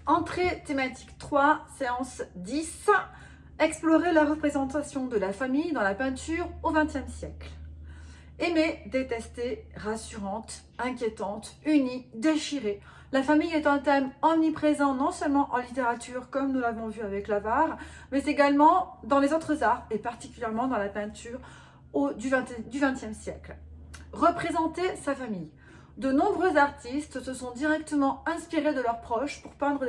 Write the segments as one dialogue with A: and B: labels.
A: Entrée thématique 3, séance 10. Explorer la représentation de la famille dans la peinture au XXe siècle. Aimer, détester, rassurante, inquiétante, unie, déchirée. La famille est un thème omniprésent non seulement en littérature comme nous l'avons vu avec l'avare, mais également dans les autres arts et particulièrement dans la peinture du XXe siècle. Représenter sa famille. De nombreux artistes se sont directement inspirés de leurs proches pour peindre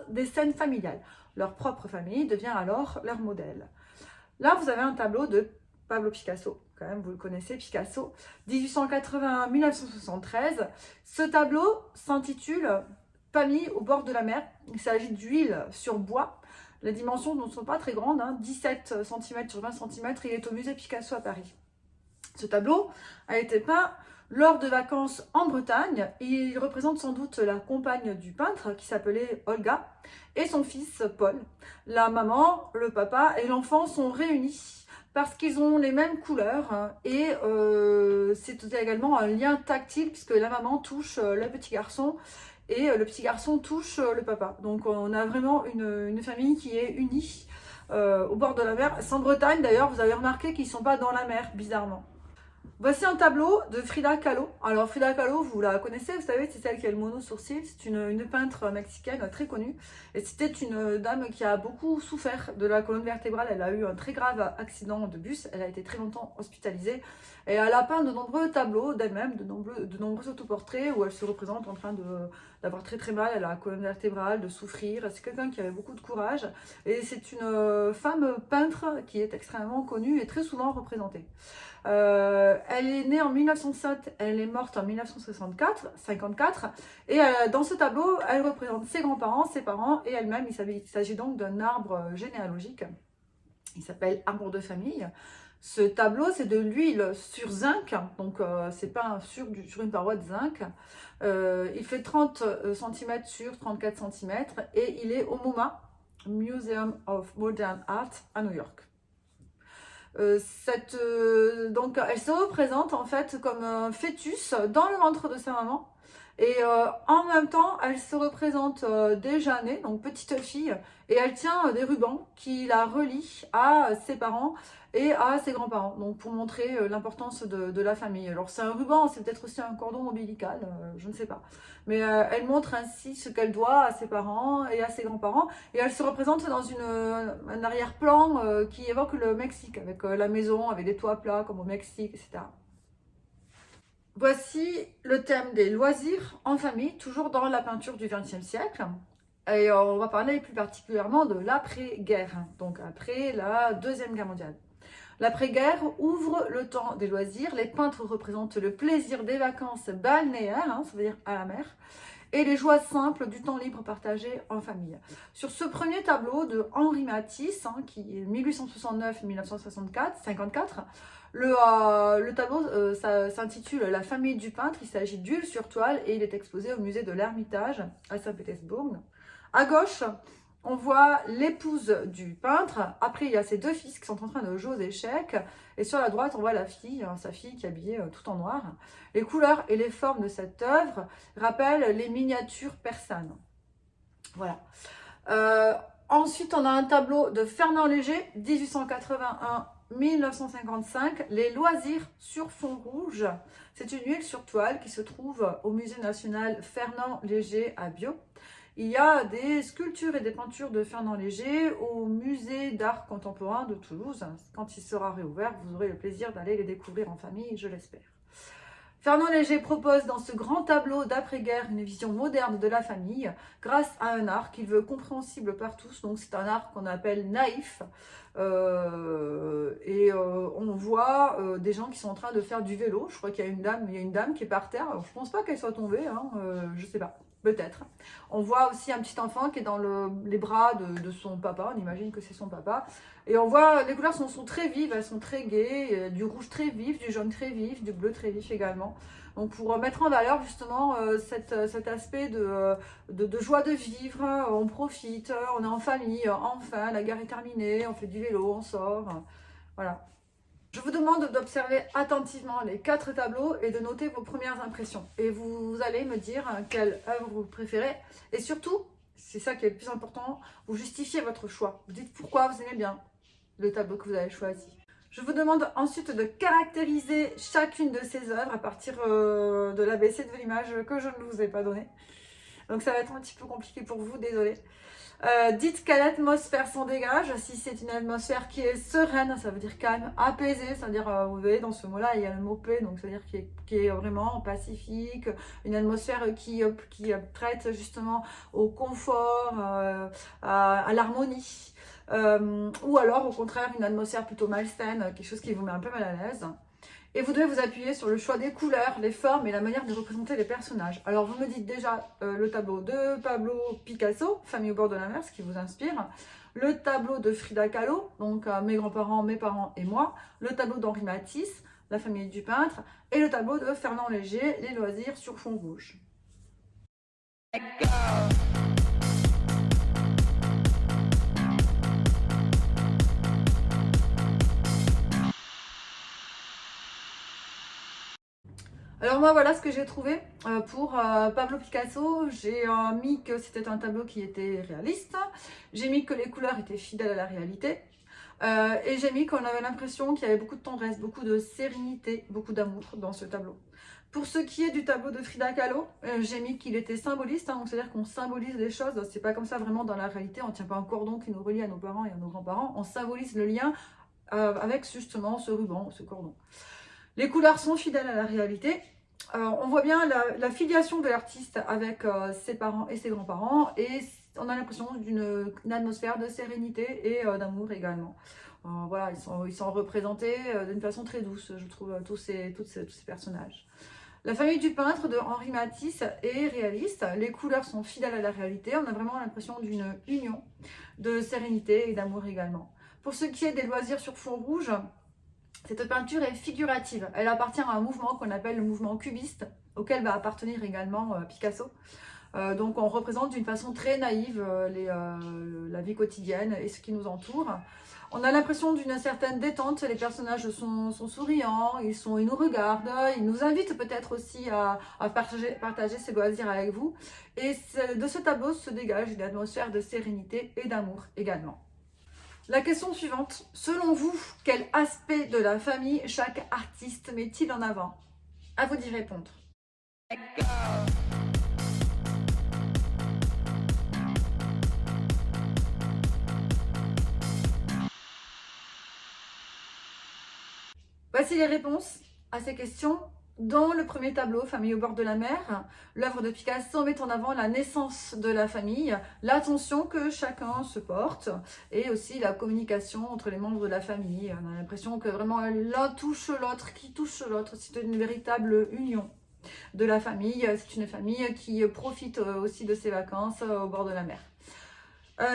A: des scènes familiales. Leur propre famille devient alors leur modèle. Là, vous avez un tableau de Pablo Picasso, quand même, vous le connaissez, Picasso, 1881-1973. Ce tableau s'intitule « Famille au bord de la mer ». Il s'agit d'huile sur bois. Les dimensions ne sont pas très grandes, 17 cm sur 20 cm. Il est au musée Picasso à Paris. Ce tableau a été peint lors de vacances en Bretagne. Il représente sans doute la compagne du peintre qui s'appelait Olga et son fils Paul. La maman, le papa et l'enfant sont réunis parce qu'ils ont les mêmes couleurs et c'est également un lien tactile puisque la maman touche le petit garçon et le petit garçon touche le papa. Donc on a vraiment une famille qui est unie au bord de la mer. C'est en Bretagne d'ailleurs, vous avez remarqué qu'ils ne sont pas dans la mer, bizarrement. Voici un tableau de Frida Kahlo. Alors Frida Kahlo, vous la connaissez, vous savez, c'est celle qui a le mono sourcil. C'est une peintre mexicaine très connue. Et c'était une dame qui a beaucoup souffert de la colonne vertébrale. Elle a eu un très grave accident de bus. Elle a été très longtemps hospitalisée. Et elle a peint de nombreux tableaux d'elle-même, de nombreux autoportraits où elle se représente en train d'avoir très très mal à la colonne vertébrale, de souffrir. C'est quelqu'un qui avait beaucoup de courage. Et c'est une femme peintre qui est extrêmement connue et très souvent représentée. Elle est née en 1907, elle est morte en 1954, et dans ce tableau, elle représente ses grands-parents, ses parents et elle-même. Il s'agit donc d'un arbre généalogique, il s'appelle arbre de famille. Ce tableau, c'est de l'huile sur zinc, donc c'est peint sur une paroi de zinc. Il fait 30 cm sur 34 cm et il est au MoMA, Museum of Modern Art à New York. Donc elle se représente en fait comme un fœtus dans le ventre de sa maman et en même temps elle se représente déjà née, donc petite fille, et elle tient des rubans qui la relient à ses parents et à ses grands-parents, donc pour montrer l'importance de la famille. Alors c'est un ruban, c'est peut-être aussi un cordon ombilical, je ne sais pas, mais elle montre ainsi ce qu'elle doit à ses parents et à ses grands-parents, et elle se représente dans un arrière-plan qui évoque le Mexique, avec la maison, avec des toits plats comme au Mexique, etc. Voici le thème des loisirs en famille, toujours dans la peinture du XXe siècle. Et on va parler plus particulièrement de l'après-guerre, donc après la Deuxième Guerre mondiale. L'après-guerre ouvre le temps des loisirs. Les peintres représentent le plaisir des vacances balnéaires, ça veut dire à la mer, et les joies simples du temps libre partagé en famille. Sur ce premier tableau de Henri Matisse, qui est 1869-1954, le tableau s'intitule « La famille du peintre ». Il s'agit d'huile sur toile et il est exposé au musée de l'Ermitage à Saint-Pétersbourg. À gauche, on voit l'épouse du peintre. Après, il y a ses deux fils qui sont en train de jouer aux échecs. Et sur la droite, on voit la fille, sa fille qui est habillée tout en noir. Les couleurs et les formes de cette œuvre rappellent les miniatures persanes. Voilà. Ensuite, on a un tableau de Fernand Léger, 1881-1955, Les loisirs sur fond rouge. C'est une huile sur toile qui se trouve au musée national Fernand Léger à Biot. Il y a des sculptures et des peintures de Fernand Léger au musée d'art contemporain de Toulouse. Quand il sera réouvert, vous aurez le plaisir d'aller les découvrir en famille, je l'espère. Fernand Léger propose dans ce grand tableau d'après-guerre une vision moderne de la famille grâce à un art qu'il veut compréhensible par tous. Donc c'est un art qu'on appelle naïf. On voit des gens qui sont en train de faire du vélo. Je crois qu'il y a une dame qui est par terre. Alors, je ne pense pas qu'elle soit tombée, je ne sais pas. Peut-être. On voit aussi un petit enfant qui est dans les bras de son papa. On imagine que c'est son papa. Et on voit, les couleurs sont très vives, elles sont très gaies. Du rouge très vif, du jaune très vif, du bleu très vif également. Donc pour mettre en valeur justement cet aspect de joie de vivre, on profite, on est en famille, enfin la guerre est terminée, on fait du vélo, on sort. Voilà. Je vous demande d'observer attentivement les 4 tableaux et de noter vos premières impressions. Et vous allez me dire quelle œuvre vous préférez. Et surtout, C'est ça qui est le plus important. Vous justifiez votre choix. Vous dites pourquoi vous aimez bien le tableau que vous avez choisi. Je vous demande ensuite de caractériser chacune de ces œuvres à partir de l'ABC de l'image que je ne vous ai pas donné. Donc ça va être un petit peu compliqué pour vous, désolé. Dites quelle atmosphère s'en dégage. Si c'est une atmosphère qui est sereine, ça veut dire calme, apaisée, c'est-à-dire, vous voyez, dans ce mot-là, il y a le mot paix, donc c'est-à-dire qui est vraiment pacifique, une atmosphère qui traite justement au confort, à l'harmonie. Ou alors, au contraire, une atmosphère plutôt malsaine, quelque chose qui vous met un peu mal à l'aise. Et vous devez vous appuyer sur le choix des couleurs, les formes et la manière de représenter les personnages. Alors, vous me dites déjà le tableau de Pablo Picasso, Famille au bord de la mer, ce qui vous inspire. Le tableau de Frida Kahlo, donc mes grands-parents, mes parents et moi. Le tableau d'Henri Matisse, La famille du peintre. Et le tableau de Fernand Léger, Les loisirs sur fond rouge. Alors moi voilà ce que j'ai trouvé pour Pablo Picasso. J'ai mis que c'était un tableau qui était réaliste, j'ai mis que les couleurs étaient fidèles à la réalité et j'ai mis qu'on avait l'impression qu'il y avait beaucoup de tendresse, beaucoup de sérénité, beaucoup d'amour dans ce tableau. Pour ce qui est du tableau de Frida Kahlo, j'ai mis qu'il était symboliste, donc c'est-à-dire qu'on symbolise les choses, c'est pas comme ça vraiment dans la réalité, on ne tient pas un cordon qui nous relie à nos parents et à nos grands-parents, on symbolise le lien avec justement ce ruban, ce cordon. Les couleurs sont fidèles à la réalité. On voit bien la filiation de l'artiste avec ses parents et ses grands-parents et on a l'impression d'une atmosphère de sérénité et d'amour également. Voilà, ils sont représentés d'une façon très douce, je trouve, tous ces personnages. La famille du peintre de Henri Matisse est réaliste, les couleurs sont fidèles à la réalité, on a vraiment l'impression d'une union de sérénité et d'amour également. Pour ce qui est des loisirs sur fond rouge, cette peinture est figurative. Elle appartient à un mouvement qu'on appelle le mouvement cubiste, auquel va appartenir également Picasso. Donc on représente d'une façon très naïve la vie quotidienne et ce qui nous entoure. On a l'impression d'une certaine détente, les personnages sont souriants, ils nous regardent, ils nous invitent peut-être aussi à partager ces loisirs avec vous. Et de ce tableau se dégage une atmosphère de sérénité et d'amour également. La question suivante, selon vous, quel aspect de la famille chaque artiste met-il en avant? À vous d'y répondre. Voici les réponses à ces questions. Dans le premier tableau, Famille au bord de la mer, l'œuvre de Picasso met en avant la naissance de la famille, l'attention que chacun se porte et aussi la communication entre les membres de la famille. On a l'impression que vraiment l'un touche l'autre, qui touche l'autre. C'est une véritable union de la famille. C'est une famille qui profite aussi de ses vacances au bord de la mer.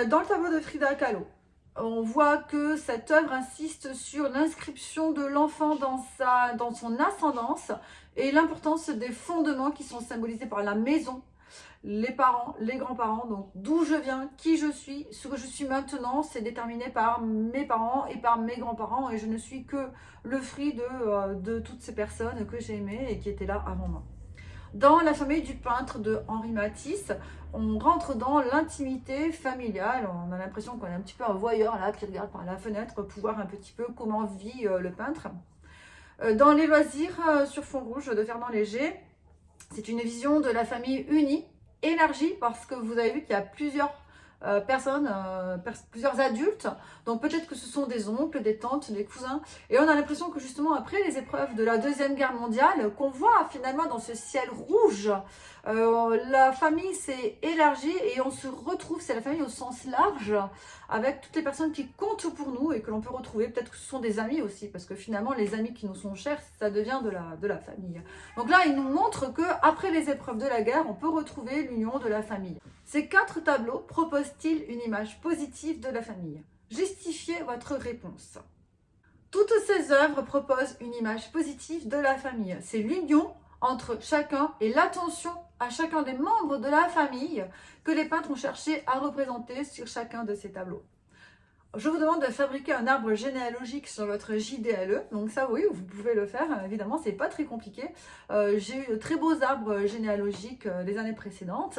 A: Dans le tableau de Frida Kahlo, on voit que cette œuvre insiste sur l'inscription de l'enfant dans son ascendance et l'importance des fondements qui sont symbolisés par la maison, les parents, les grands-parents, donc d'où je viens, qui je suis, ce que je suis maintenant, c'est déterminé par mes parents et par mes grands-parents et je ne suis que le fruit de toutes ces personnes que j'ai aimées et qui étaient là avant moi. Dans la famille du peintre de Henri Matisse, on rentre dans l'intimité familiale. On a l'impression qu'on est un petit peu un voyeur là qui regarde par la fenêtre pour voir un petit peu comment vit le peintre. Dans les loisirs sur fond rouge de Fernand Léger, c'est une vision de la famille unie, élargie, parce que vous avez vu qu'il y a plusieurs personnes, plusieurs adultes, donc peut-être que ce sont des oncles, des tantes, des cousins, et on a l'impression que justement après les épreuves de la Deuxième Guerre mondiale, qu'on voit finalement dans ce ciel rouge, la famille s'est élargie et on se retrouve, c'est la famille au sens large, avec toutes les personnes qui comptent pour nous et que l'on peut retrouver, peut-être que ce sont des amis aussi, parce que finalement les amis qui nous sont chers, ça devient de la famille. Donc là, il nous montre qu'après les épreuves de la guerre, on peut retrouver l'union de la famille. Ces 4 tableaux proposent-ils une image positive de la famille? Justifiez votre réponse. Toutes ces œuvres proposent une image positive de la famille. C'est l'union entre chacun et l'attention à chacun des membres de la famille que les peintres ont cherché à représenter sur chacun de ces tableaux. Je vous demande de fabriquer un arbre généalogique sur votre JDLE. Donc ça, oui, vous pouvez le faire. Évidemment, c'est pas très compliqué. J'ai eu de très beaux arbres généalogiques les années précédentes.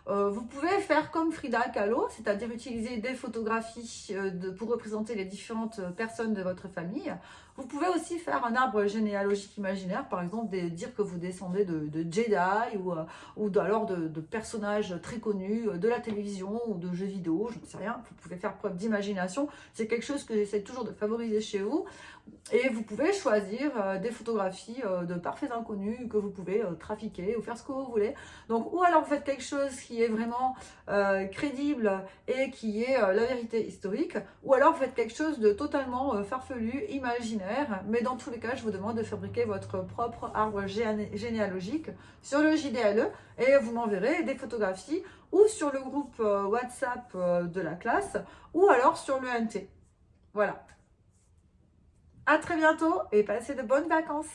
A: Vous pouvez faire comme Frida Kahlo, c'est-à-dire utiliser des photographies pour représenter les différentes personnes de votre famille. Vous pouvez aussi faire un arbre généalogique imaginaire, par exemple dire que vous descendez de Jedi ou alors de personnages très connus de la télévision ou de jeux vidéo, je ne sais rien. Vous pouvez faire preuve d'imagination. C'est quelque chose que j'essaie toujours de favoriser chez vous. Et vous pouvez choisir des photographies de parfaits inconnus que vous pouvez trafiquer ou faire ce que vous voulez. Donc, ou alors vous faites quelque chose qui est vraiment crédible et qui est la vérité historique, ou alors vous faites quelque chose de totalement farfelu, imaginaire. Mais dans tous les cas, je vous demande de fabriquer votre propre arbre généalogique sur le JDLE et vous m'enverrez des photographies ou sur le groupe WhatsApp de la classe ou alors sur le NT. Voilà. À très bientôt et passez de bonnes vacances.